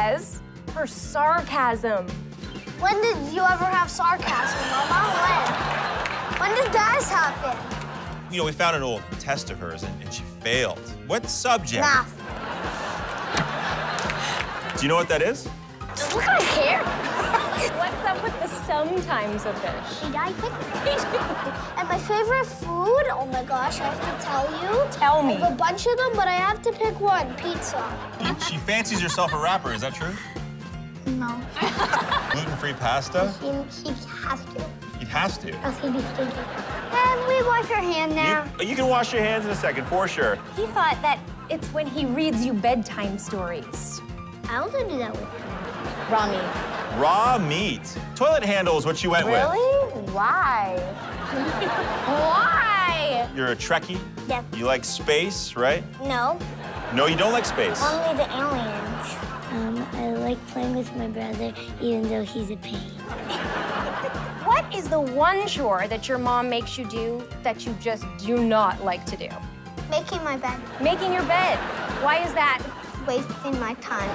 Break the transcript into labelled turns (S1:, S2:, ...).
S1: says for sarcasm.
S2: When did you ever have sarcasm, Mama? When did that happen?
S3: You know, we found an old test of hers, and she failed. What subject?
S2: Math.
S3: Do you know what that is?
S2: Just look at my hair.
S1: What's up with the sometimes of fish?
S2: And my favorite food, oh my gosh, I have to tell you.
S1: Tell me.
S2: I have a bunch of them, but I have to pick one, pizza.
S3: She fancies herself a rapper, is that true?
S2: No.
S3: Gluten-free pasta?
S2: He has to.
S3: He has to.
S2: Else he'd be stinky. And we wash our hand now.
S3: You can wash your hands in a second, for sure.
S1: He thought that it's when he reads you bedtime stories.
S2: I also do that with
S1: Raw meat.
S3: Raw meat. Toilet handle is what you went with.
S1: Really? Why? Why?
S3: You're a Trekkie?
S2: Yep.
S3: You like space, right?
S2: No.
S3: No, you don't like space.
S2: Only the aliens. I like playing with my brother, even though he's a pain.
S1: What is the one chore that your mom makes you do that you just do not like to do?
S2: Making my bed.
S1: Making your bed. Why is that?
S2: Wasting my time.